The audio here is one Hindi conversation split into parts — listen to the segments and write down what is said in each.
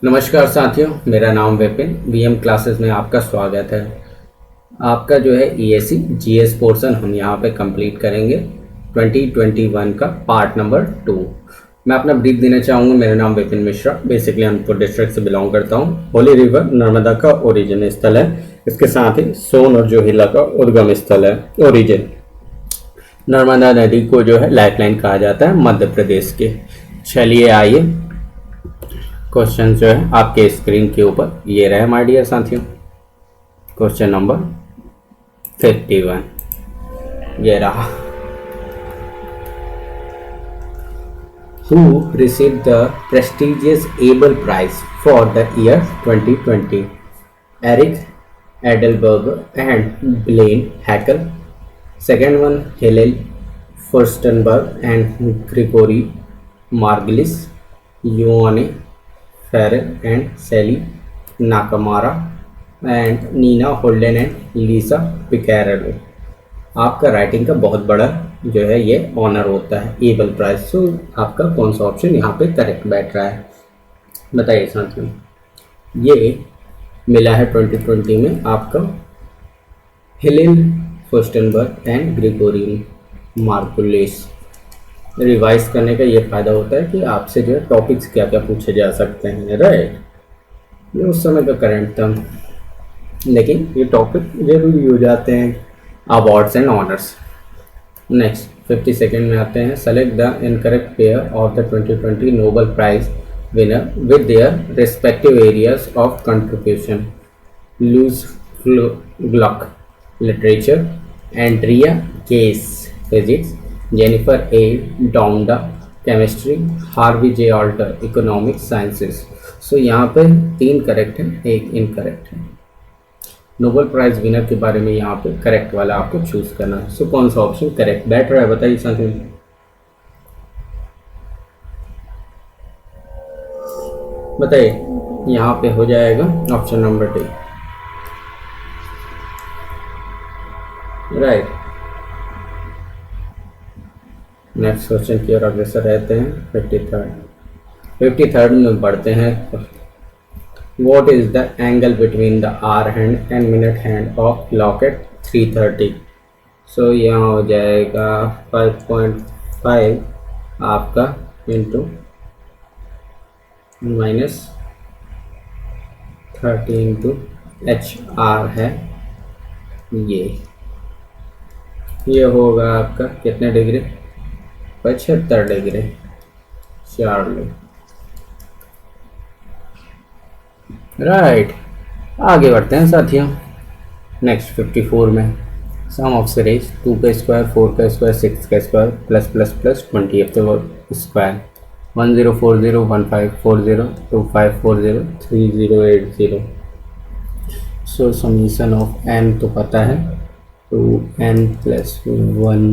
नमस्कार साथियों, मेरा नाम विपिन। वीएम क्लासेस में आपका स्वागत है। आपका जो है ईएससी जीएस पोर्शन हम यहाँ पे कंप्लीट करेंगे 2021 का पार्ट नंबर 2। मैं अपना ब्रीफ देना चाहूँगा। मेरा नाम विपिन मिश्रा, बेसिकली अनंतपुर डिस्ट्रिक्ट से बिलोंग करता हूँ। होली रिवर नर्मदा का ओरिजिन स्थल है, इसके साथ ही सोन और जोहिला का उद्गम स्थल है। ओरिजिन नर्मदा नदी को जो है लाइफलाइन कहा जाता है मध्य प्रदेश के। चलिए आइए, क्वेश्चन जो है आपके स्क्रीन के ऊपर ये रहे माय डियर साथियों। क्वेश्चन नंबर 51 ये रहा। Who received the prestigious Abel Prize for the year 2020? Eric Edelberger and Blaine Hackel. Second one, Hillel Furstenberg and Gregory Margulis. Ioane Farrell and Sally Nakamura and Nina Holden and Lisa Piccarello. आपका राइटिंग का बहुत बड़ा जो है ये ऑनर होता है एबल प्राइज। सो आपका कौन सा ऑप्शन यहाँ पे करेक्ट बैठ रहा है बताइए साथियों। ये मिला है 2020 में आपका हेलेन फर्स्टनबर्ग एंड ग्रेगोरी मार्कुलिस। रिवाइज करने का ये फ़ायदा होता है कि आपसे जो है टॉपिक्स क्या क्या पूछे जा सकते हैं, राइट। ये उस समय का करंट था, लेकिन ये टॉपिक जरूरी हो जाते हैं awards and honours. Next 52nd में आते हैं। Select the incorrect pair of the 2020 Nobel prize winner with their respective areas of contribution. Louise Gluck literature, Andrea Ghez physics, Jennifer A Doudna chemistry, Harvey J Alter economics sciences. So यहाँ पे 3 करेक्ट है, 1 इनकरेक्ट है। नोबेल प्राइज विनर के बारे में यहाँ पे करेक्ट वाला आपको चूज करना है। सो कौन सा ऑप्शन करेक्ट बैठ रहा है बताइए साथियों। बताइए, यहाँ पे हो जाएगा option number 2, right. Next question की ओर अग्रसर रहते हैं। 53rd में बढ़ते हैं। What is the angle between the hour hand and minute hand of clock at 3:30? So यहाँ हो जाएगा 5.5 आपका इंटू -30 इंटू HR है। ये होगा आपका कितने डिग्री? 75 डिग्री। Charlie, right. आगे बढ़ते हैं साथियों। नेक्स्ट 54 में सम ऑफ सीरीज 2 का स्क्वायर, 4 का स्क्वायर, 6 का square plus plus plus 20 square 1040 1540 2540 3080। So summation of n तो पता है 2n + 1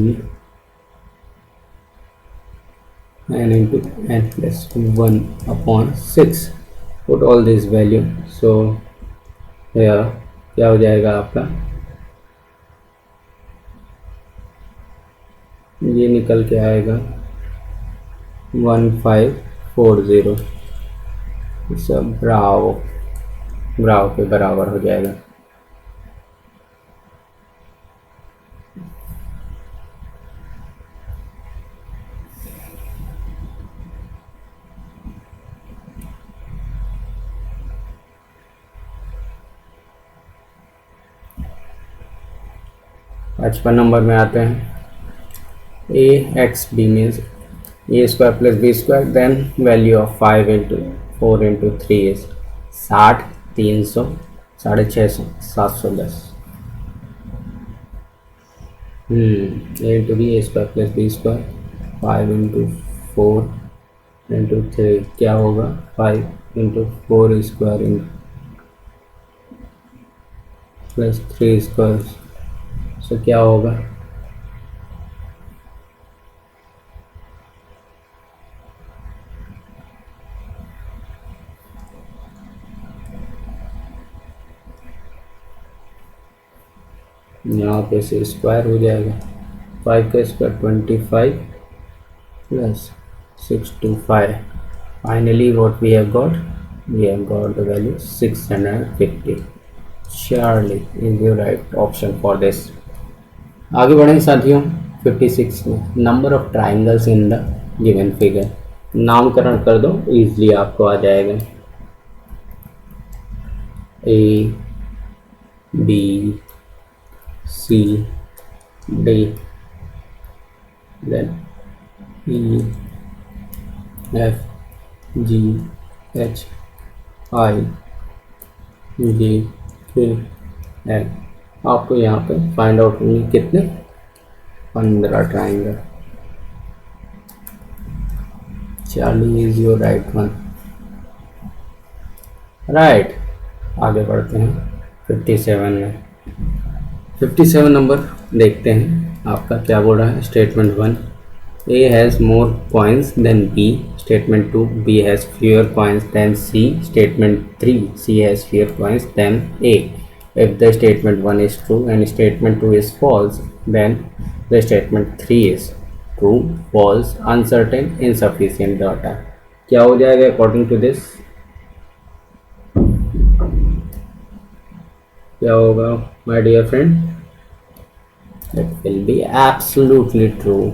n into n + 1 upon 6। Put all this value। so here क्या हो जाएगा आपका? ये निकल के आएगा 1540। सब ब्रावो के बराबर हो जाएगा। पचपन नंबर में आते हैं। A X B means A square plus B square, then value of 5 into 4 into 3 is 60, 300, 650, 710। A into B, A square plus B square, 5 into 4 into 3 क्या होगा? 5 into 4 square plus 3 square. So क्या होगा? यहाँ पे से स्क्वायर हो जाएगा। 5 का square 25 plus 625 Finally, what we have got we have got the value 650. Charlie is the right option for this. आगे बढ़ें साथियों 56 में number of triangles in the given figure. नामकरण कर दो, इजीली आपको आ जाएगा। A B C D then E F G H I J K L. आपको यहाँ पे फाइंड आउट होंगे कितने 15 triangle. Charlie is your right one. Right, आगे बढ़ते हैं 57 में। 57 नंबर देखते हैं आपका क्या बोल रहा है। Statement 1 A has more coins than B. Statement 2 B has fewer coins than C. Statement 3 C has fewer coins than A. If the statement 1 is true and statement 2 is false, then the statement 3 is true, false, uncertain, insufficient data. क्या हो जाएगा according to this? क्या होगा my dear friend? It will be absolutely true.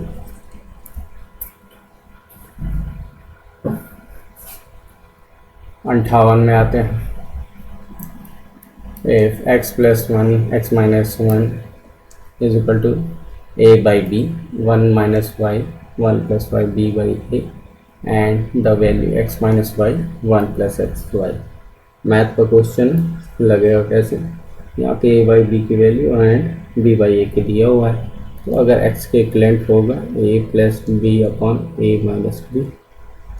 58 में आते हैं। If x plus 1 x minus 1 is equal to a by b, 1 minus y 1 plus y b by a, and the value x minus y 1 plus x y। Math का क्वेश्चन लगेगा कैसे? यहाँ पे a बाई बी की वैल्यू एंड b बाई ए के दिया हुआ है, तो अगर x के इक्वलेंट होगा a plus b upon a minus b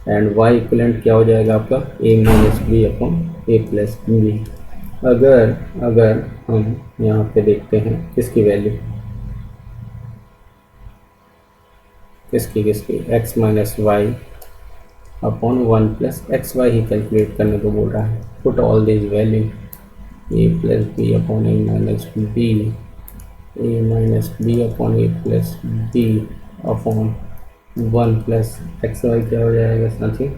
and y equivalent क्या हो जाएगा आपका a minus b upon a plus b. अगर हम यहाँ पे देखते हैं किसकी वैल्यू, किसकी x minus y upon 1 plus x y ही कैलकुलेट करने को बोल रहा है। Put all this value a plus b upon a minus b upon a plus b upon 1 plus x y क्या हो जाएगा साथी?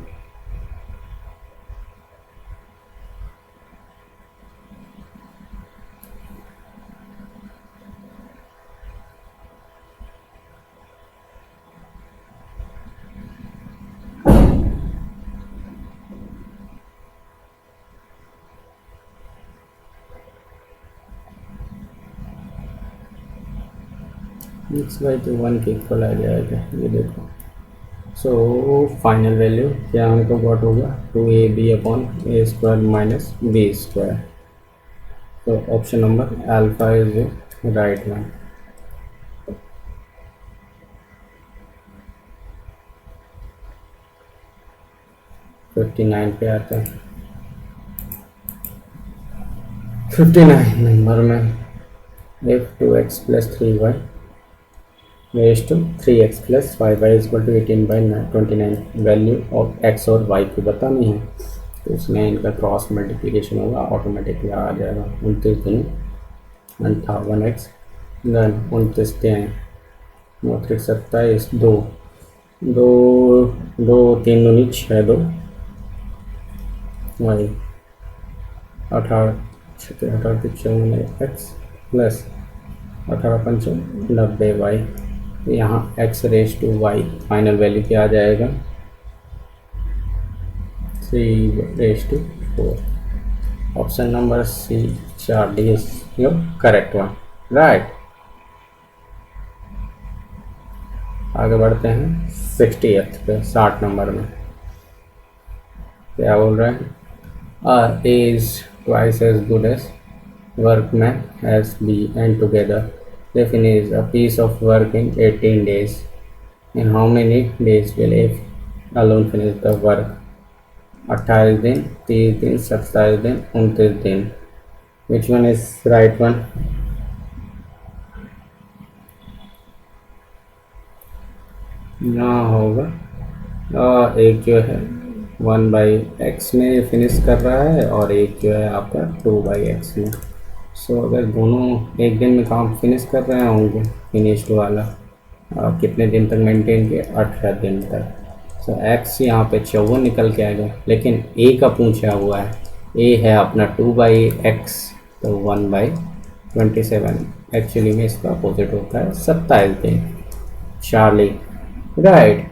एक्स वाई तो 1 के इक्वल आ जाएगा, ये देखो। सो फाइनल वैल्यू क्या हमको गॉट होगा 2ab अपॉन ए स्क्वायर माइनस बी स्क्वायर। तो option number alpha is right one. Fifty 59 पे आता है। 59 नंबर में if 2x plus 3y raised to 3x plus 5y is equal to 18 by 29, value of x और y की बतानी है, तो इसमें इनका क्रॉस मल्टीप्लिकेशन होगा, ऑटोमेटिकली आ जाएगा। 29 दिन 58x देन 29 10 29 27 2 2 2 3 दूनी 6 2 y 18 x प्लस 18 पंच 90 y। यहाँ x raise to y final value क्या आ जाएगा 3 raise to 4। Option number C 4D is your correct one. Right, आगे बढ़ते हैं 60th पे। 60 नंबर में क्या बोल रहे हैं? R is twice as good as workman as B and together they finish a piece of work in 18 days. In how many days will A alone finish the work? 28 दिन 30 दिन 27 दिन 29 दिन। Which one is right one? ना होगा, एक जो है 1 बाई एक्स में फिनिश कर रहा है और एक जो है आपका 2 बाई एक्स में। सो अगर दोनों एक दिन में काम फिनिश कर रहे होंगे फिनिश्ड वाला, कितने दिन तक मेंटेन किया 18 दिन तक। सो एक्स यहाँ पे 54 निकल के आएगा, लेकिन ए का पूछा हुआ है, ए है अपना 2/x, तो 1/27। एक्चुअली में इसका अपोजिट होता है 27 दिन। Charlie, right.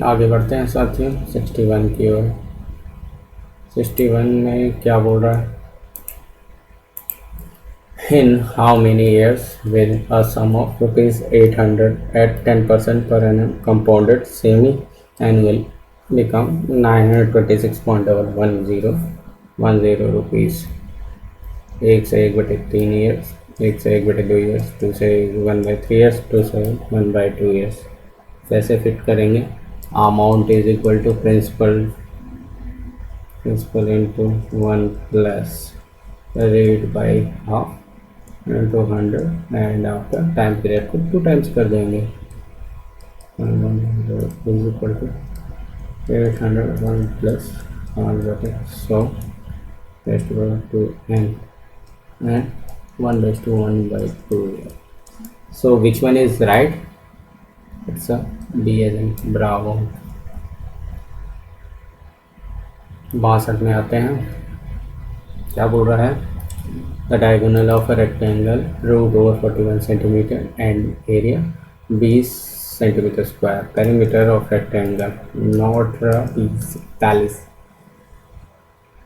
आगे बढ़ते हैं साथियों 61 की ओर। 61 में क्या बोल रहा है? In how many years will a sum of ₹800 at 10% per annum compounded semi-annual become 926.1010 rupees? 1/3 years, 1/2 years, 2/1/3 years, 2/1/2 years. कैसे फिट करेंगे? Amount is equal to principal into 1 plus rate by half into 100 and आपका टाइम पीरियड को 2 टाइम्स कर देंगे। Is equal to 800 1 plus 1/100 to n and 1/1/2. So which one is right? It's a B as in Bravo. 62 में आते हैं, क्या बोल रहा है? The diagonal of a rectangle root over 41 centimeter and area 20 centimeter square. Perimeter of rectangle not 40.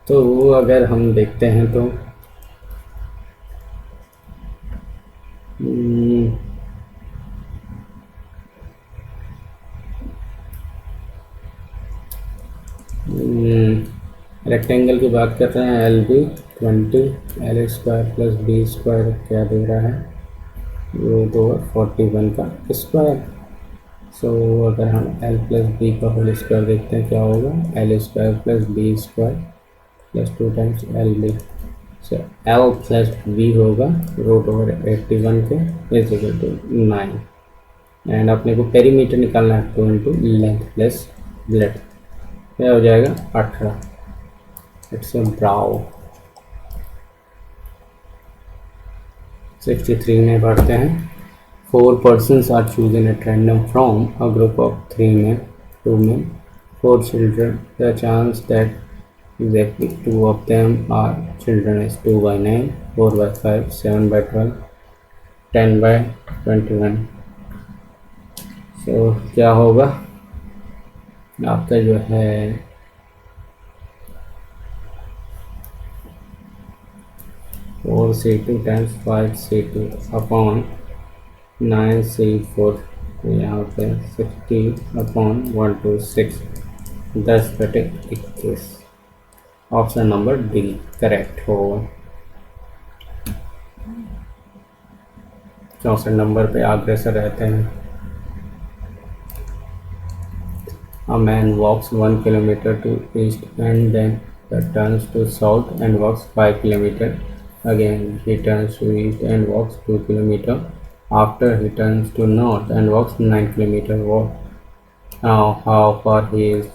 तो अगर हम देखते हैं तो रेक्टेंगल की बात कर रहे हैं। L B 20 L square plus B square क्या दे रहा है? रूट ओवर 41 का स्क्वायर। सो अगर हम एल प्लस बी का होल स्क्वायर देखते हैं क्या होगा? L square plus B square plus 2 times L B. So L plus B होगा रूट ओवर 81 के इज इक्वल टू 9 एंड अपने को पेरीमीटर निकालना है 2 इंटू लेंथ प्लस ब्रेड्थ, क्या हो जाएगा? 18। इट्स ब्राउ। 63 में पढ़ते हैं 4 persons are chosen at random from a group of 3 men, 2 men, 4 children. The chance that exactly 2 of them are children is 2/9, 4/5, 7/12, 10/21. So क्या होगा आपका जो है 4C2 times 5C2 upon 9C4, यहाँ पे 60/126, 10/21। ऑप्शन नंबर डी करेक्ट होगा। 64 नंबर पे अग्रसर रहते हैं। A man walks 1 kilometer to east and then turns to south and walks 5 kilometer. Again he turns to east and walks 2 kilometer. After he turns to north and walks 9 kilometer. Now how far he is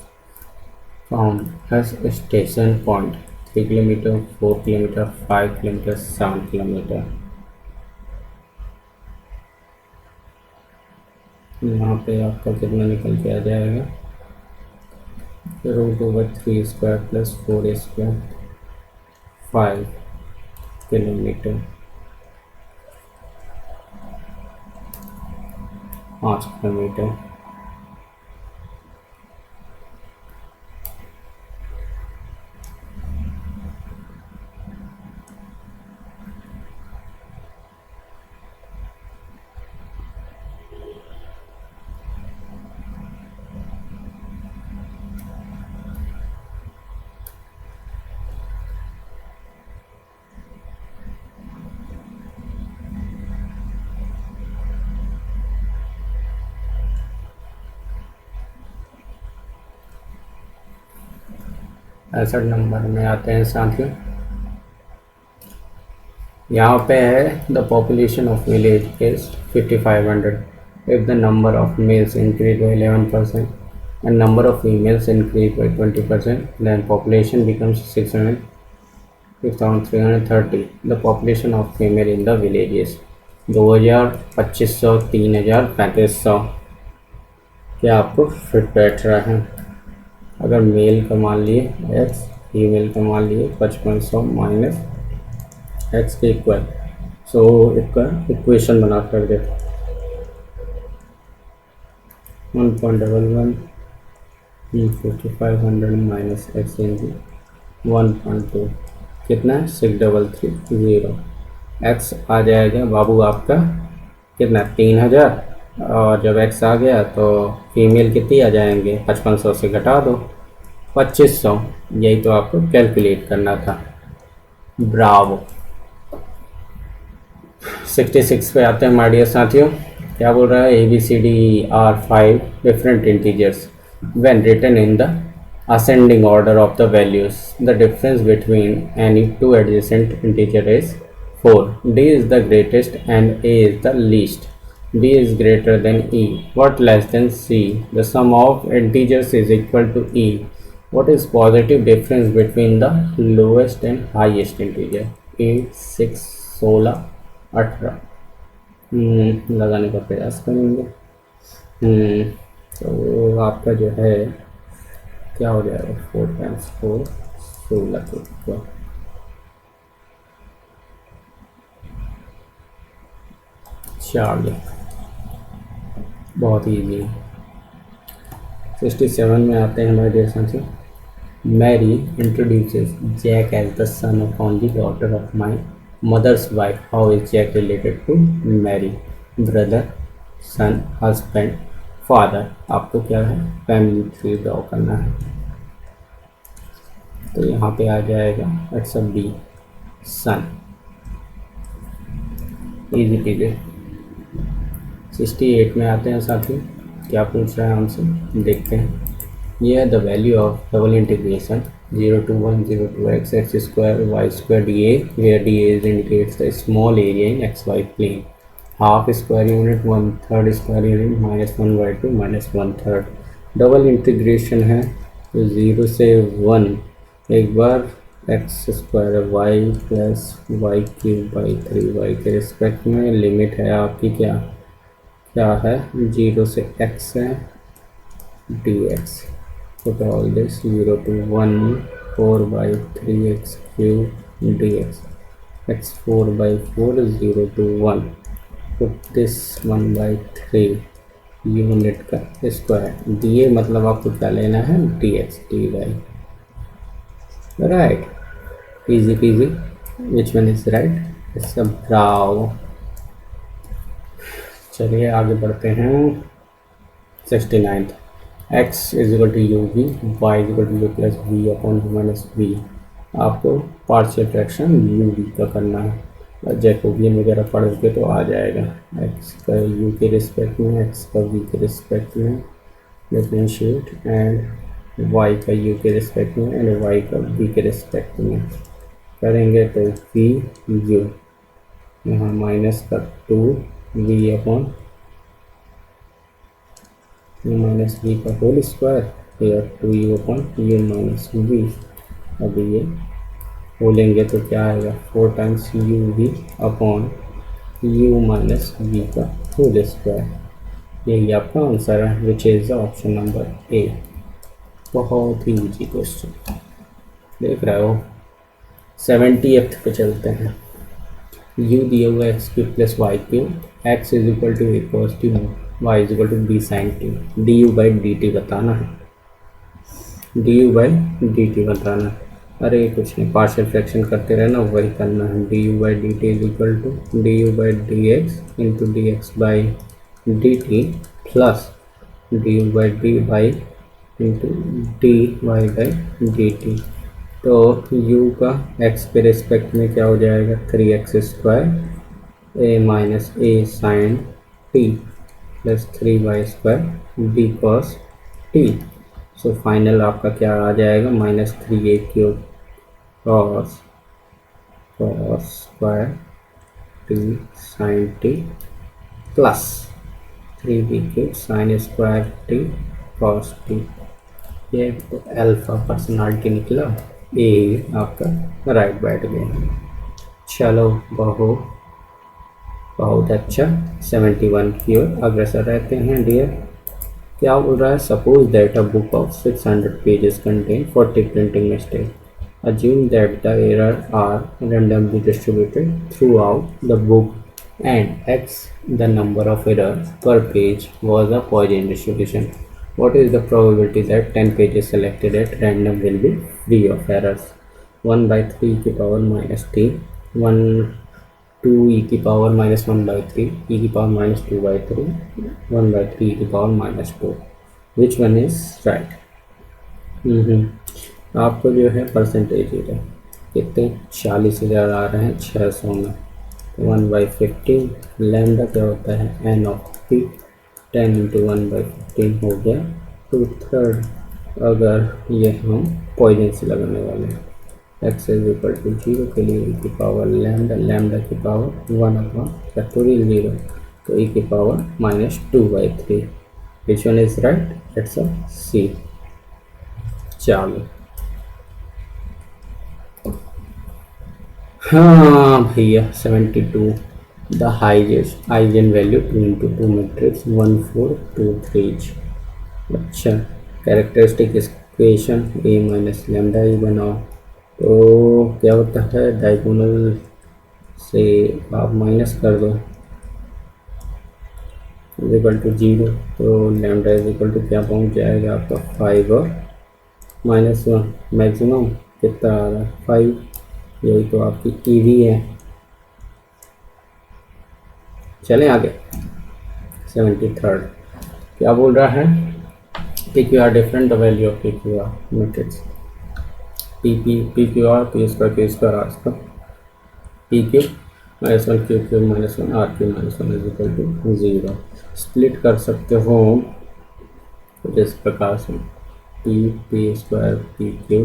from his station point? 3 kilometer, 4 kilometer, 5 kilometer, 7 kilometer. यहाँ पे आपका कितना निकल के आ जाएगा? Root over 3 square plus 4 square 5 kilometre, 5 kilometre. पैंसठ नंबर में आते हैं साथियों। यहाँ पे है the population of village is 5500 if the number of males increase by 11% and number of females increase by 20%, then population becomes 600 5330 the population of female in the villages 2000 2500 3000 3500 क्या आपको फिट बैठ रहा है? अगर मेल का मान लिए एक्स, फीमेल का मान लिए 5500 माइनस एक्स के इक्वल, सो इसका इक्वेशन बना कर दे 1.11 5500 माइनस एक्स इंटू 1.2 कितना है 6330। एक्स आ जाएगा बाबू आपका कितना 3000, और जब एक्स आ गया तो फीमेल कितनी आ जाएंगे 5500 से घटा दो 2500। यही तो आपको कैलकुलेट करना था। ब्रावो। 66 पे आते हैं माय डियर साथियों। क्या बोल रहा है? A B C D are 5 different integers when written in the ascending order of the values. The difference between any two adjacent integer is 4. D is the greatest and A is the least. B is greater than E. What less than C? The sum of integers is equal to E. What is positive difference between the lowest and highest integer? 8, 6, 16, 18। लगाने का प्रयास करेंगे। तो आपका जो है क्या हो जाएगा 4 टाइम्स 4 16 के ऊपर 40। बहुत ईजी। 67 में आते हैं हमारे डियर साथियों। Mary introduces Jack as the son of only daughter of my mother's wife. How is Jack related to Mary? Brother, son, husband, father. आपको क्या है फैमिली ट्री ड्रॉ करना है। तो यहाँ पे आ जाएगा it's a B son. Easy peasy. 68 में आते हैं साथियों। क्या पूछ रहा है हमसे देखते हैं। ये है the value of double integration 0 to 1 0 to x x square y square dA where dA indicates the small area in xy plane। Half square unit 1/3 square unit -1/2 -1/3। Double integration है तो 0 से 1 एक बार X square Y plus Y cube by 3y के रिस्पेक्ट में। लिमिट है आपकी क्या क्या है 0 से x है dx। put all this 0 to 1 4/3x cube dx x 4/4 0 to 1 put this 1/3 unit का स्क्वायर दिए मतलब आपको क्या लेना है dx dy। Right, easy peasy। which one is right? it's a brow। चलिए आगे बढ़ते हैं। 69 x is equal to u v y is equal to u plus v upon u minus v. आपको पार्शियल फ्रैक्शन यू वी का करना है। जैकोबियन वगैरह पढ़ के तो आ जाएगा। x का u के रिस्पेक्ट में x का v के रिस्पेक्ट में डिफरेंशिएट एंड y का u के रिस्पेक्ट में एंड y का v के रिस्पेक्ट में करेंगे तो v u यहाँ माइनस का 2v upon u minus v का होल स्क्वायर या 2u upon u minus v। अब ये बोलेंगे तो क्या आएगा 4 times u v upon u minus v का होल स्क्वायर। यही आपका आंसर है which is option number A. बहुत ही इजी क्वेश्चन देख रहे हो। 70th पे चलते हैं। u दिया हुआ x cube plus Y cube x is equal to a cos t y is equal to b sine t d you by D t बताना है। D you by D t बताना है। अरे कुछ नहीं पार्शियल फ्रैक्शन करते रहना वही करना है। D you by D T is equal to D you by D X into D X by D T plus D you by D Y into D Y by D T. तो u का x के रिस्पेक्ट में क्या हो जाएगा 3x square A minus A sine T plus 3y square B cos T. So final आपका क्या आ जाएगा -3a cube cos square T sign T plus 3b cube sine square T cos T. ये तो अल्फा पर्सनालिटी निकला। ए आपका राइट बैठ गया। चलो बहुत अच्छा, 71 की ओर अग्रसर रहते हैं डियर। क्या बोल रहा है? Suppose that a book of 600 pages contain 40 printing mistake. Assume that the error are randomly distributed throughout the book and x the number of errors per page was a Poisson distribution. What is the probability that 10 pages selected at random will be free of errors? 1 by 3 की power minus t, 1 2 e की power minus 1 by 3, e की power minus 2 by 3, 1 by 3 e की power minus 2. Which one is right? आपको जो है परसेंटेज है कितने 40,000 आ रहे हैं 600 में। 1/15 लैम्डा क्या होता है एन ऑफ पी 10 इंटू 1/15 हो गया 2/3। अगर ये हम पॉइजन से लगाने वाले हैं एक्स इज इक्वल टू 0 के लिए ई की पावर लैम्डा की पावर 1/फैक्टोरियल 0 तो ई की power -2/3। Which one is right? It's a C. चलो हाँ भैया 72 the highest eigen value 2 into 2 matrix 1423। अच्छा characteristic equation A minus lambda E बनाओ तो क्या होता है डायगोनल से आप माइनस कर दो इज इक्वल टू 0 तो लैम्डा इज इक्वल टू क्या पहुंच जाएगा आपका 5 और -1 मैक्सिमम कितना आ रहा है 5। यही तो आपकी ईवी है। चलें आगे 73rd क्या बोल रहा है? P Q r different the value of p Q r matrix p Q r p square r square p q -1 q -1 r q -1 is equal to 0। Split कर सकते हो जिस प्रकार से p square p q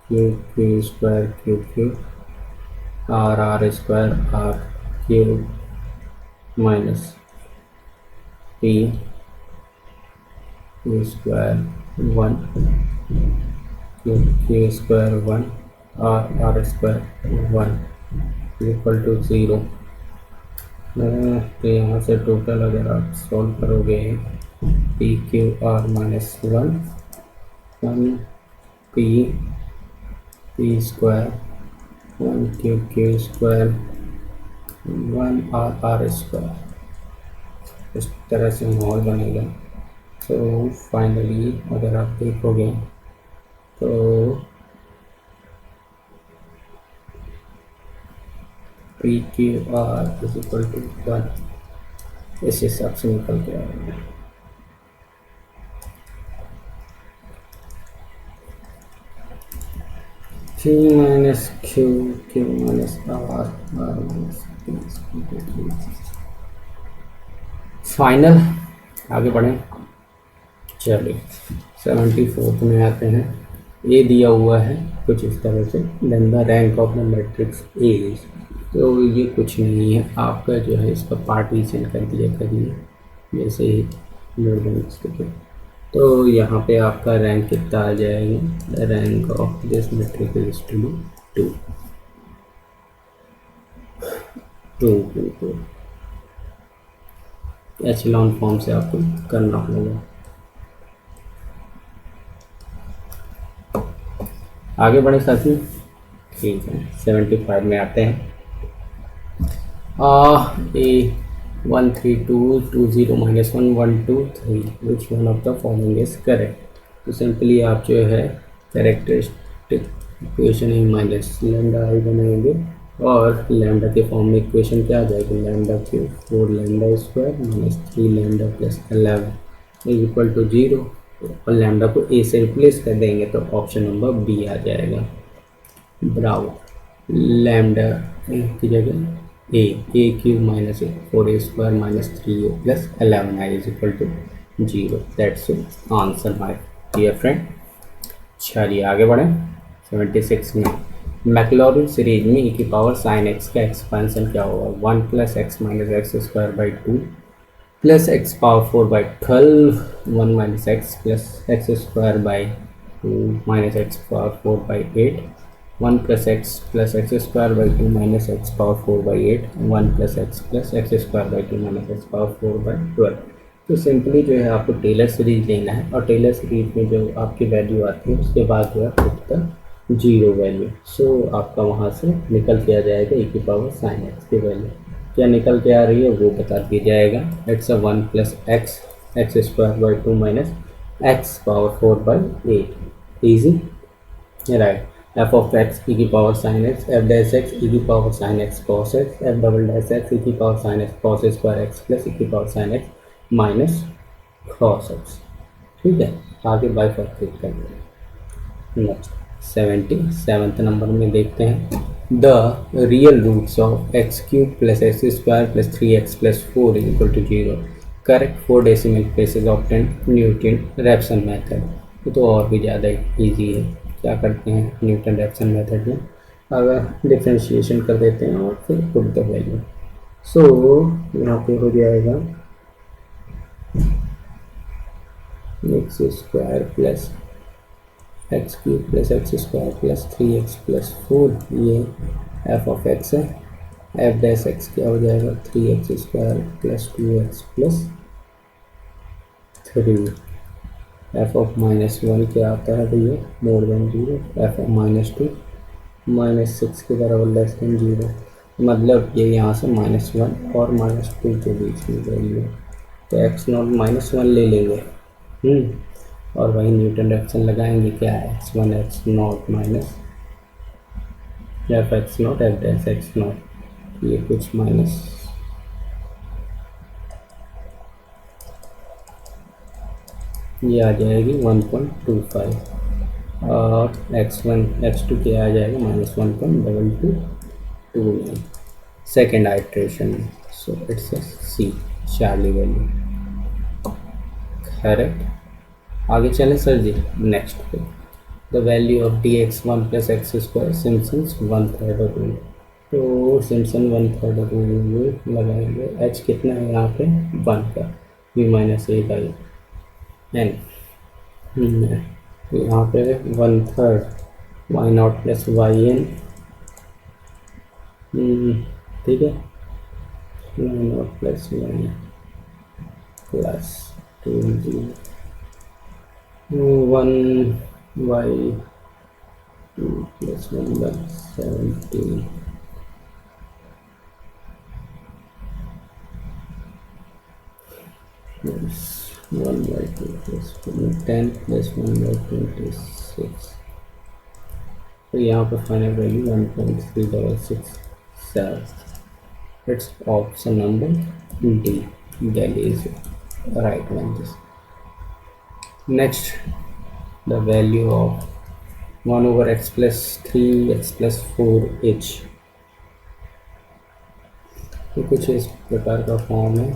q square q r square r q minus p square 1 Q square 1 are square 1 equal to 0। तो यहाँ से टोटल अगर आप सॉल्व करोगे P Q R -1 1 P square 1 Q square 1 are square इस तरह से माहौल बनेगा। तो फाइनली अगर आप देखोगे तो P Q R is equal to 1 इस हिसाब से निकल के आएगा। Q minus Q minus R minus final आगे बढ़ें। चलिए 74th में आते हैं। ए दिया हुआ है कुछ इस तरह से then the rank of the matrix A is, तो ये कुछ नहीं है आपका जो है इसका पार्टीशन कर दिया करिए जैसे ही लोड। तो यहाँ पे आपका रैंक कितना आ जाएगा? Rank of this matrix is two 2 echelon form से आपको करना होगा। आगे बढ़े साथियों। ठीक है 75 में आते हैं। ए 1 3 2 2 0 -1 1 2 3 विच one of the following is correct. तो सिंपली आप जो है कैरेक्टरिस्टिक इक्वेशन ही माइनस लैम्डा आई बनाएंगे और लैम्डा के फॉर्म में इक्वेशन क्या आ जाएगी? Lambda cube 4 lambda square -3 lambda plus 11 is equal to 0 और लैम्डा को ए से रिप्लेस कर देंगे तो ऑप्शन नंबर बी आ जाएगा। ब्रावो। लैम्डा की जगह A cube minus 4a square -3a plus 11i is equal to 0। That's answer my dear friend. चलिए आगे बढ़ें 76 में। मैक्लॉरिन सीरीज में e की पावर साइन x का एक्सपेंशन क्या होगा? 1 + x - x square by 2 plus x power 4 by 12 1 - x plus x square by 2 minus x power 4 by 8, 1 plus x square by 2 minus x power 4 by 8, 1 plus x square by 2 minus x power 4 by 12। तो सिंपली जो है आपको टेलर सीरीज लेना है और टेलर सीरीज में जो आपकी वैल्यू आती है उसके बाद जो है पुट द जीरो वैल्यू। सो आपका वहाँ से निकल के आ जाएगा e की पावर साइन एक्स की वैल्यू क्या निकल के आ रही है वो बता दिया जाएगा। It's a 1 plus X square by 2 minus X power 4 by 8 easy right. F of X E की power sine X, F dash X E की power sine X cos X, F double dash X E की power sine X cos square X plus E की power sine X minus cos X. ठीक है, आगे बाइफर्केट करते हैं। नेक्स्ट 77th नंबर में देखते हैं the real roots of X cube plus X square plus 3x plus 4 is equal to 0। Correct 4 decimal places obtain Newton Raphson method. ये तो और भी ज़्यादा इजी है। क्या करते हैं न्यूटन रैप्सन मेथड में, अगर डिफ्रेंशिएशन कर देते हैं और फिर पुट द वैल्यू। सो यहाँ पे हो जाएगा x square plus x cube plus X square plus 3x plus 4, ये एफ ऑफ एक्स है। एफ डैश एक्स क्या हो जाएगा 3x square plus 2x plus 3। F of minus 1 क्या आता है भैया more than 0। F of minus 2 minus 6 के बराबर लेस देन 0। मतलब ये यहाँ से -1 और -2 के बीच में वैल्यू है तो एक्स नॉट -1 ले लेंगे और वही न्यूटन रैप्सन लगाएंगे क्या है x1 x not minus F x not F dash x not, ये कुछ माइनस ये आ जाएगी 1.25 और x1 x2 क्या आ जाएगा -1.2229 सेकेंड आइट्रेशन में। So it's a C Charlie value correct. आगे चलें सर जी नेक्स्ट पे the value of D X 1 plus X square Simpson's 1/3 rule. तो सिम्पसन 1/3 रूल लगाएंगे। एच कितना है यहाँ पे 1 का v minus A by N. तो यहाँ पे 1/3 Y naught plus Y N. ठीक है Y naught plus Y N plus 2 1 by 2 plus 1 by 17 plus 1 by 2 plus 10 plus 1 by 26। तो यहाँ पर final value 1.3667। It's option number D Delhi is right one. This next the value of 1 over x plus 3x plus 4h। तो कुछ इस प्रकार का फॉर्म है।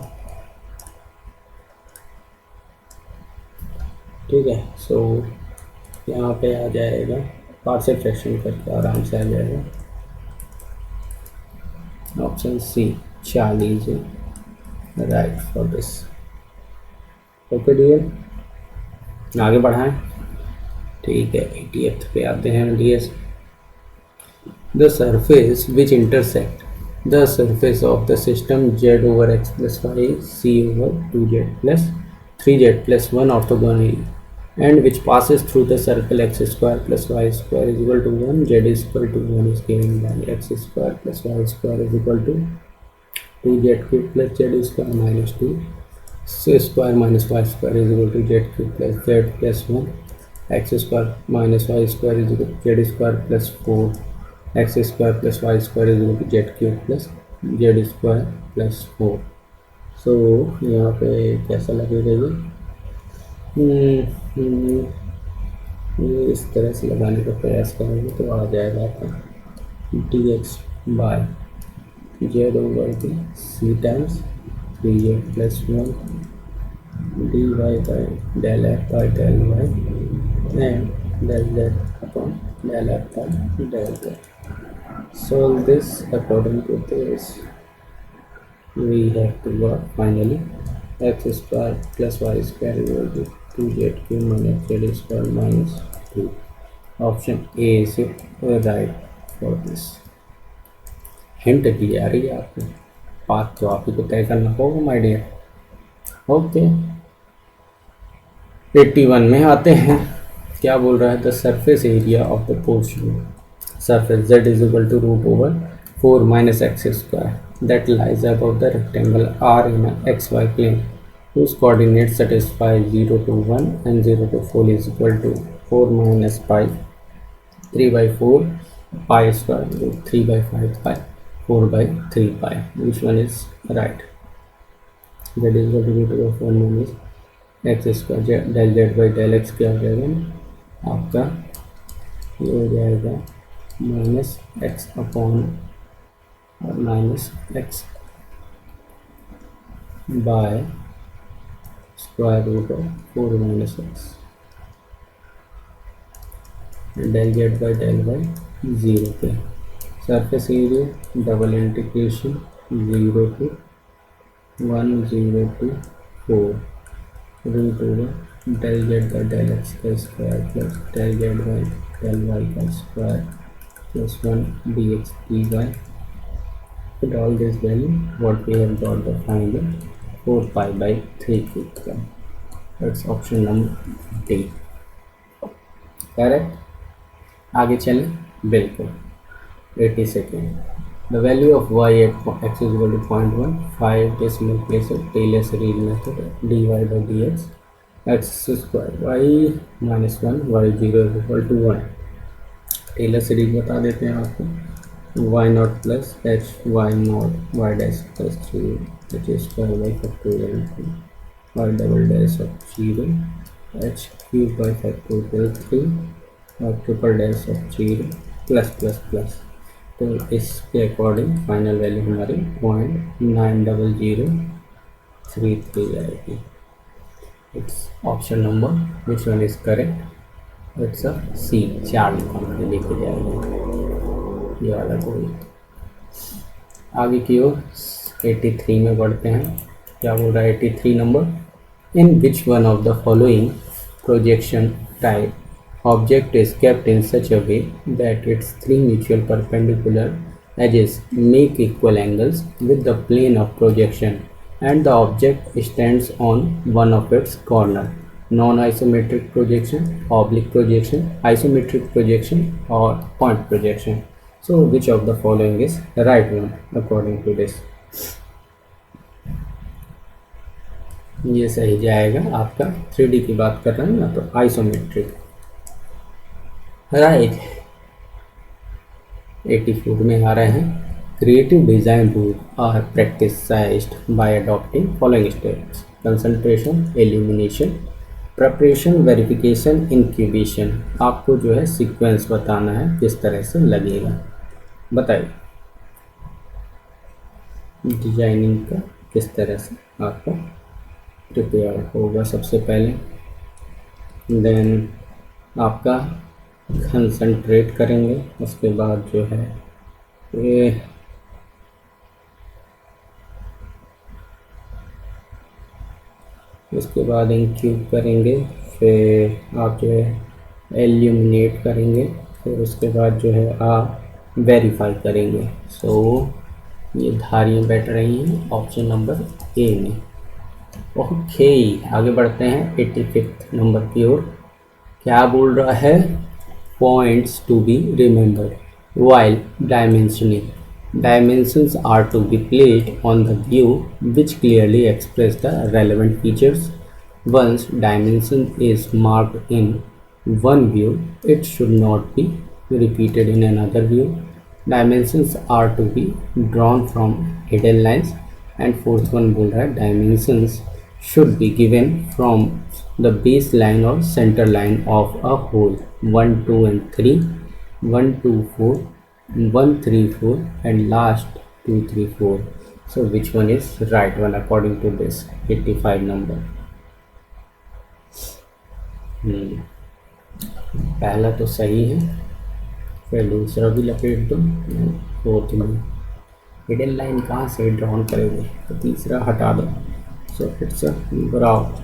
ठीक है सो यहाँ पे आ जाएगा पार्शियल फ्रैक्शन करके आराम से आ जाएगा। Option C 40 right for this. Okay dear आगे बढ़ाएं। ठीक है 80th पे आते हैं डीएस। The surface which intersect the surface of the system z over x plus Y c over 2z plus 3z plus 1 orthogonally and which passes through the circle x square plus Y square is equal to 1 z is equal to 1 is given by x square plus Y square is equal to 2z cube plus z square minus 2 square minus Y square is equal to Z cube plus Z plus 1 X square minus Y square is equal to Z square plus 4 X square plus Y square is equal to Z cube plus Z square plus 4। So यहाँ पे कैसा लगेगा ये इस तरह से लगाने का प्रयास करेंगे तो आ जाएगा आपका D X by Z over D C times 3z plus 1 dy by del f by del y and del z upon del f by del z. Solve this according to this. We have to work finally x square plus y square is equal to 2z cube minus z square minus 2. Option A is right for this. Hint दी जा रही है आपको, पाथ तो आप ही को तय करना होगा माय डियर। ओके 81 में आते हैं। क्या बोल रहा है? The surface area of the portion surface z is equal to root over 4 minus x square that lies above the rectangle R in a xy plane whose coordinates satisfy 0 to 1 and 0 to 4 is equal to 4 minus pi 3 by 4 pi square root 3 by 5 pi 4 by 3 pi. Which one is right? Z is equal to root over 4 minus x square del z by del x क्या हो जाएगा आपका? ये हो जाएगा minus X upon minus X by square root of 4 minus X del Z by del by 0 पे surface area double integration 0 to 1 0 to 4 root over del Z by del X का square plus del Z by del Y का square plus 1 dx dy. Put all this value, what we have got the final 4 pi by 3 cube. That's option number D. Correct? आगे चलें बिल्कुल 82nd. The value of y at x is equal to 0.1 5 decimal place of Taylor series method dy by dx x square y minus 1 y0 is equal to 1. Taylor series बता देते हैं आपको Y naught plus H Y naught Y dash plus 3 H square Y factorial Y double dash of 0 H cube Y factorial 3 और triple dash of 0 plus plus plus. तो इसके अकॉर्डिंग फाइनल वैल्यू हमारी 0.9033 आएगी। It's option number which one is correct? It's a C, 4 लिखा लिखे जाएगा ये वाला कोई। आगे की ओर 83 में बढ़ते हैं। क्या बोल रहा है 83 number? In which one of the following projection type object is kept in such a way that its 3 mutual perpendicular axes make equal angles with the plane of projection and the object stands on one of its corner? Non-isometric projection, oblique projection, isometric projection or point projection. So which of the following is the right one according to this? ये सही जाएगा आपका 3D की बात कर रहे हैं ना, तो आइसोमेट्रिक राइट। 84 में आ रहे हैं। Creative design rule are practicised by adopting following steps: concentration, elimination, preparation, verification, incubation. आपको जो है सीक्वेंस बताना है किस तरह से लगेगा, बताइए डिजाइनिंग का किस तरह से आपका प्रिपेयर होगा। सबसे पहले देन आपका कंसंट्रेट करेंगे, उसके बाद जो है उसके बाद इंक्यूब करेंगे, फिर आप जो है एल्यूमिनेट करेंगे, फिर उसके बाद जो है आप वेरीफाई करेंगे। सो ये धारियाँ बैठ रही हैं ऑप्शन नंबर ए में। ओके आगे बढ़ते हैं 85 नंबर की ओर। क्या बोल रहा है? Points to be remembered while dimensioning. Dimensions are to be placed on the view which clearly express the relevant features. Once dimension is marked in one view, it should not be repeated in another view. Dimensions are to be drawn from hidden lines. And fourth one बोल रहा है dimensions should be given from the baseline or center line of a whole 1, 2 and 3, 1, 2, 4, 1, 3, 4 and last 2, 3, 4. So which one is right one according to this 85 number? पहला तो सही है, फिर दूसरा भी लपेट दो, फोर्थ में हिडन लाइन कहाँ से ड्रॉन करेंगे, तो तीसरा हटा दो। सो इट्स अ नंबर ऑफ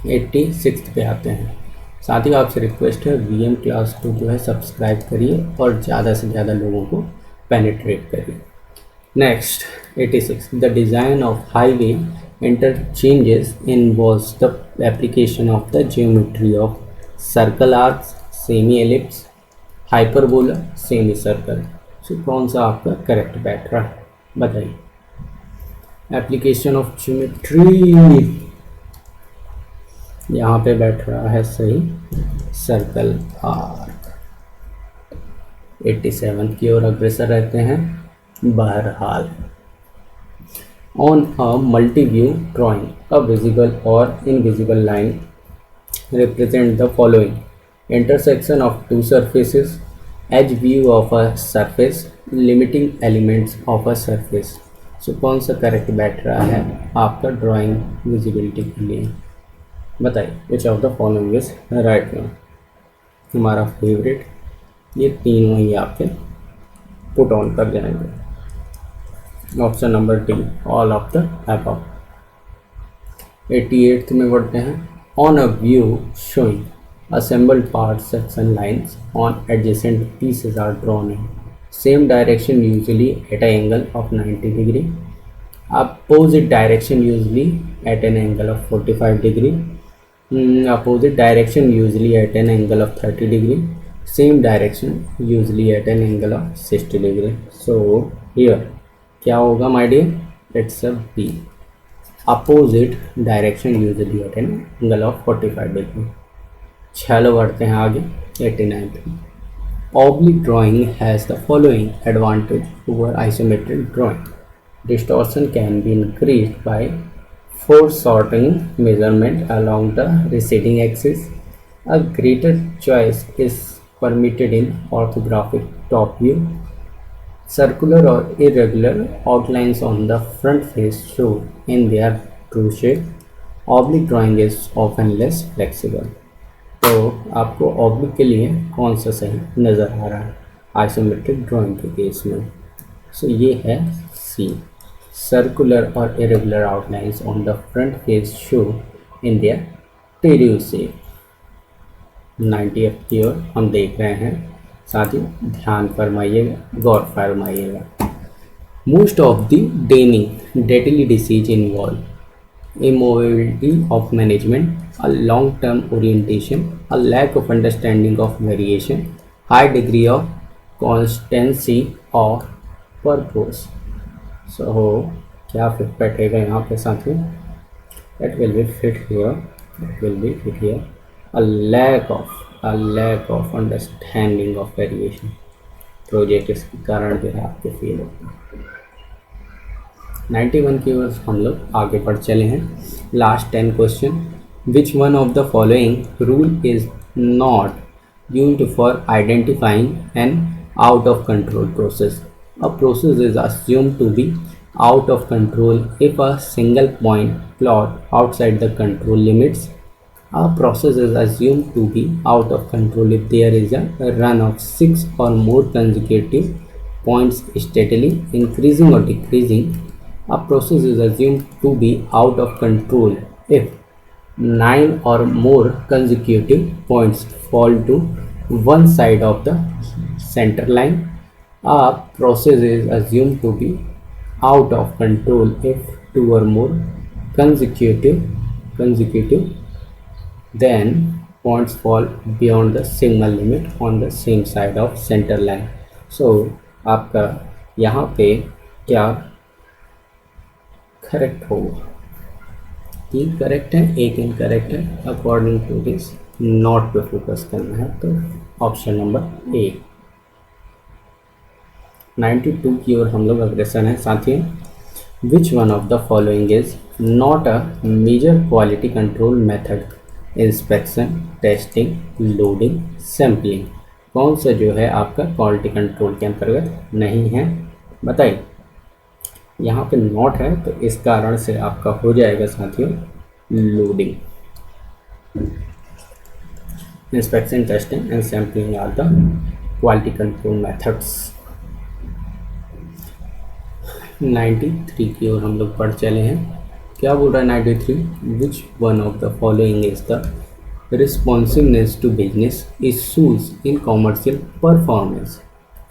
86 पे आते हैं। साथ ही आपसे रिक्वेस्ट है VM क्लास 2 जो है सब्सक्राइब करिए और ज़्यादा से ज़्यादा लोगों को पेनिट्रेट करिए। Next 86, the design of highway interchanges involves the application of the geometry of circle arcs, semi ellipse, hyperbola, semi circle. So कौन सा आपका करेक्ट बैठ रहा है बताइए। एप्लीकेशन ऑफ ज्योमेट्री यहाँ पे बैठ रहा है सही सर्कल आर्क। 87 की ओर अग्रसर रहते हैं। बहरहाल on a multi view drawing a visible और invisible line represent the following: intersection of two surfaces, edge view of a surface, limiting elements of a surface। सो कौन सा करेक्ट बैठ रहा है आपका ड्राइंग विजिबिलिटी के लिए बताइए। Which of the following is right one. हमारा फेवरेट ये तीनों ही आपके पुट ऑन कर जाएंगे। Option number D, all of the above. 88 में बढ़ते हैं। On a view showing assembled parts, section lines on adjacent pieces are drawn in same direction, usually at an angle of 90 degree. Opposite direction usually at an angle of 45 degree. Opposite direction usually at an angle of 30 degree. Same direction usually at an angle of 60 degree. So here क्या होगा my dear? It's a B. Opposite direction usually at an angle of 45 degree. चलो बढ़ते हैं आगे 89 पे। Oblique drawing has the following advantage over isometric drawing: distortion can be increased by foreshortening measurement along the receding axis. A greater choice is permitted in orthographic top view. Circular or irregular outlines on the front face show in their true shape. Oblique drawing is often less flexible. तो आपको ऑब्लिक के लिए कौन सा सही नज़र आ रहा है आइसोमेट्रिक ड्राइंग के केस में? सो ये है सी, सर्कुलर और irregular outlines on the front face show in their true shape. 90 की ओर हम देख रहे हैं। साथ ही ध्यान फरमाइएगा, गौर फरमाइएगा। Most of the denning deadly disease involve immobility of management, a long-term orientation, a lack of understanding of variation, high degree of constancy or purpose. So क्या फिट बैठेगा यहाँ पे साथियों? It will be fit here. It will be fit here. A lack of understanding of variation. Project इसके कारण जो है आपके फेल होते हैं। 91 की ओर हम लोग आगे बढ़ चले हैं। Last 10 question. Which one of the following rule is not used for identifying N out of control process? A process is assumed to be out of control if a single point plot outside the control limits. A process is assumed to be out of control if there is a run of 6 or more consecutive points steadily increasing or decreasing. A process is assumed to be out of control if 9 or more consecutive points fall to one side of the center line. A process is assumed to be out of control if 2 or more consecutive then points fall beyond the signal limit on the same side of center line. So आपका यहाँ पे क्या करेक्ट होगा? 3 करेक्ट है, 1 इनकरेक्ट है। अकॉर्डिंग टू दिस नॉट पे फोकस करना है, तो ऑप्शन नंबर ए। 92 की ओर हम लोग अग्रसर हैं साथियों। Which one of the following is not a major quality control method? Inspection, testing, loading, sampling. कौन सा जो है आपका क्वालिटी कंट्रोल के अंतर्गत नहीं है बताइए। यहाँ पे नॉट है तो इस कारण से आपका हो जाएगा साथियों loading. Inspection, testing and sampling are the quality control methods. 93 की ओर हम लोग बढ़ चले हैं। क्या बोल रहा है 93, विच one of the following is the responsiveness to business issues in commercial performance,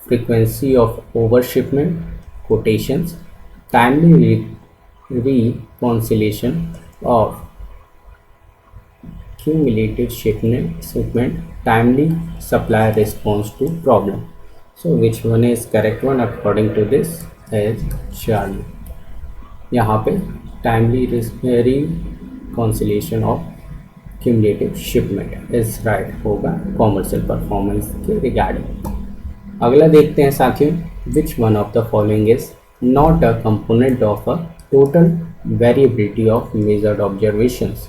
frequency of overshipment, quotations, timely reconciliation of cumulative shipment, timely supply response to problem. So which one is correct one according to this is Charlie. यहाँ पे timely reconciliation of cumulative shipment is right होगा कॉमर्शियल परफॉर्मेंस के रिगार्डिंग। अगला देखते हैं साथियों, which one of the following is not a component of a total variability of measured observations,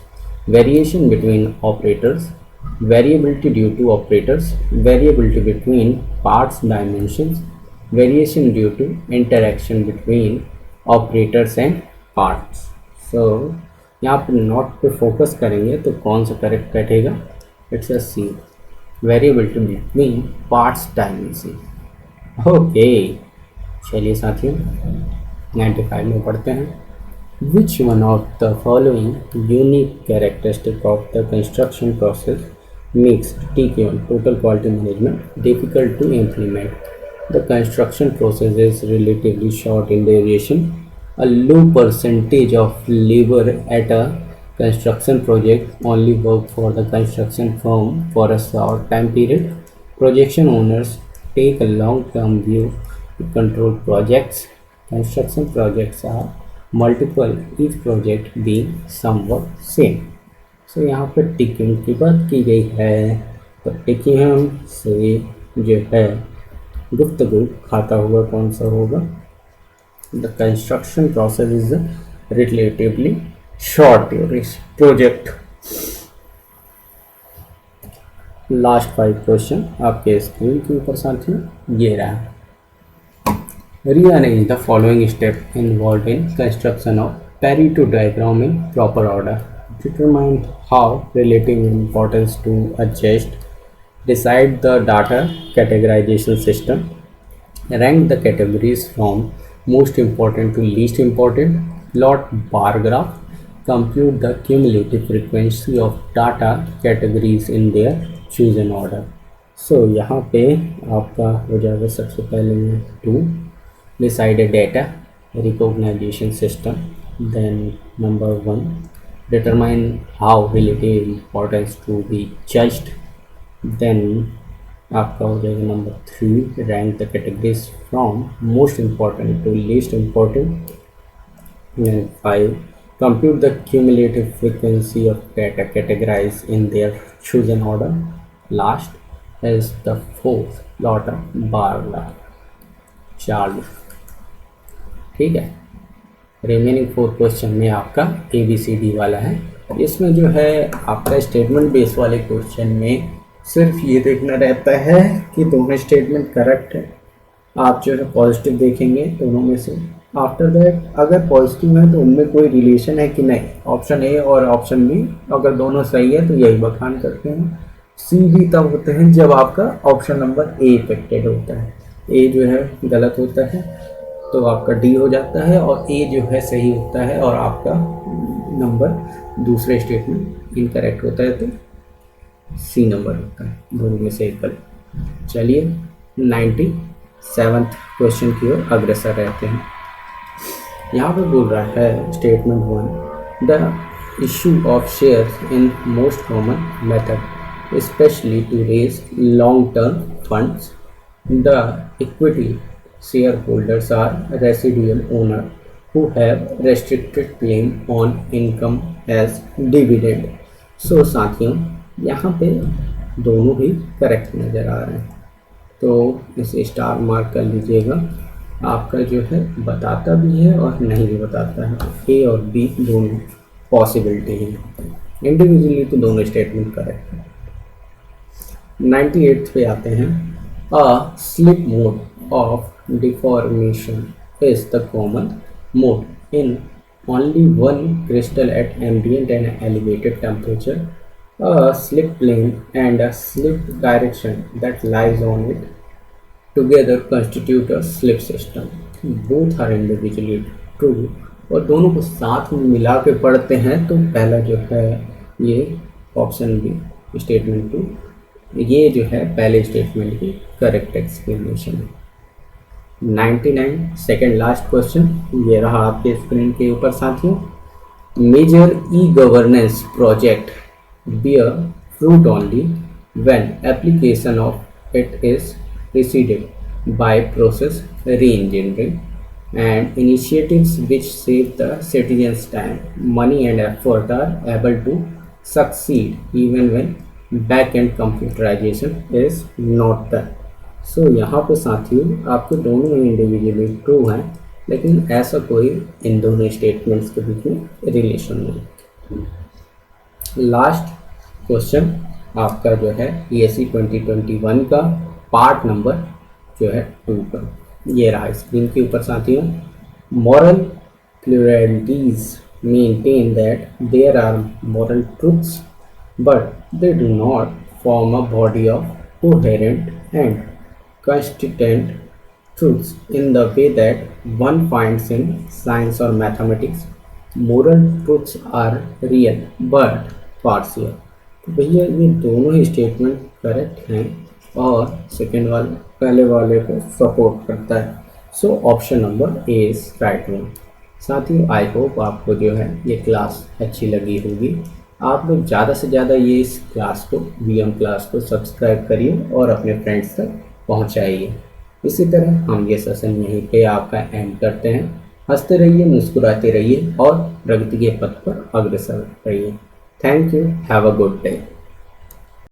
variation between operators, variability due to operators, variability between parts dimensions, variation due to interaction between operators and parts. So यहाँ पर नॉट पे फोकस करेंगे तो कौन सा करेक्ट बैठेगा? It's a C, variability between parts dimension. Okay, चलिए साथियों 95 में पढ़ते हैं। Which one of the following unique characteristic of the construction process makes TQM, total quality management, difficult to implement? The construction process is relatively short in duration. A low percentage of labor at a construction project only work for the construction firm for a short time period. Projection owners take a long-term view to control projects. Construction projects are multiple, each project being somewhat same. So यहाँ पर टिकिंग की बात की गई है, तो टिकिंग से जो है गुफ्तगू खाता हुआ कौन सा होगा? The construction process is a relatively short project. Last 5 question आपके स्क्रीन के ऊपर साथियों ये रहा। Rearrange the following step involved in construction of Pareto diagram in proper order. Determine how relative importance to adjust. Decide the data categorization system. Rank the categories from most important to least important. Plot bar graph. Compute the cumulative frequency of data categories in their chosen order. So यहाँ पे आपका हो जाएगा सबसे पहले में 2, decide a data recognition system. Then number 1, determine how relative importance to be judged. Then आपका हो जाएगा number 3, rank the categories from most important to least important. Then 5, compute the cumulative frequency of data categorized in their chosen order. Last is the 4th, plot a bar graph. Charlie, ठीक है। रिमेनिंग 4 क्वेश्चन में आपका ABCD वाला है। इसमें जो है आपका स्टेटमेंट बेस वाले क्वेश्चन में सिर्फ ये देखना रहता है कि दोनों स्टेटमेंट करेक्ट है। आप जो है पॉजिटिव देखेंगे दोनों में से। आफ्टर दैट अगर पॉजिटिव है तो उनमें कोई रिलेशन है कि नहीं, ऑप्शन ए और ऑप्शन बी अगर दोनों सही है तो यही बखान करते हैं। सी भी तब होते हैं जब आपका ऑप्शन नंबर ए इफेक्टेड होता है, ए जो है गलत होता है तो आपका डी हो जाता है, और ए जो है सही होता है और आपका नंबर दूसरे स्टेटमेंट इनकरेक्ट होता है तो सी नंबर होता है। दोनों में से एक गलत। चलिए 97 क्वेश्चन की ओर अग्रसर रहते हैं। यहाँ पे बोल रहा है statement 1, the issue of shares in most common method especially to raise long-term funds. The equity shareholders are residual owners who have restricted claim on income as dividend. So साथियों यहाँ पे दोनों ही करेक्ट नज़र आ रहे हैं, तो इसे स्टार मार्क कर लीजिएगा। आपका जो है बताता भी है और नहीं भी बताता है, ए और बी दोनों पॉसिबिलिटी है। इंडिविजुअली तो दोनों स्टेटमेंट करेक्ट है। 98 पे आते हैं। A slip mode of deformation is the common mode in only one crystal at ambient and elevated temperature. A slip plane and a slip direction that lies on it together constitute a slip system. Both are individually true और दोनों को साथ में मिला के पढ़ते हैं तो पहला जो है ये ऑप्शन बी स्टेटमेंट टू, ये जो है पहले स्टेटमेंट की करेक्ट एक्सप्लेनेशन है। 99 सेकेंड लास्ट क्वेश्चन ये रहा आपके स्क्रीन के ऊपर साथियों। Major E governance project bear fruit only when application of it is preceded by process re-engineering and initiatives which save the citizens time, money and effort are able to succeed even when back-end computerization is not done। सो यहाँ पे साथियों आपके दोनों ही इंडिविजुअली ट्रू हैं, लेकिन ऐसा कोई इन दोनों स्टेटमेंट्स के बीच में रिलेशन नहीं। लास्ट क्वेश्चन आपका जो है ESE 2021 का पार्ट नंबर जो है 2 का, ये रहा स्क्रीन के ऊपर साथियों। Moral pluralities maintain that there are moral truths but they do not form a body of coherent and consistent truths in the way that one finds in science or mathematics। Moral truths are real but partial। तो भैया ये दोनों ही स्टेटमेंट करेक्ट हैं और सेकेंड वाले पहले वाले को सपोर्ट करता है। So option number A is right one. साथियों आई होप आपको जो है ये क्लास अच्छी लगी होगी। आप लोग ज़्यादा से ज़्यादा ये इस क्लास को VM क्लास को सब्सक्राइब करिए और अपने फ्रेंड्स तक पहुंचाइए। इसी तरह हम ये सेशन यहीं पे आपका एंड करते हैं। हंसते रहिए, मुस्कुराते रहिए और प्रगति के पथ पर अग्रसर रहिए। Thank you, have a good day.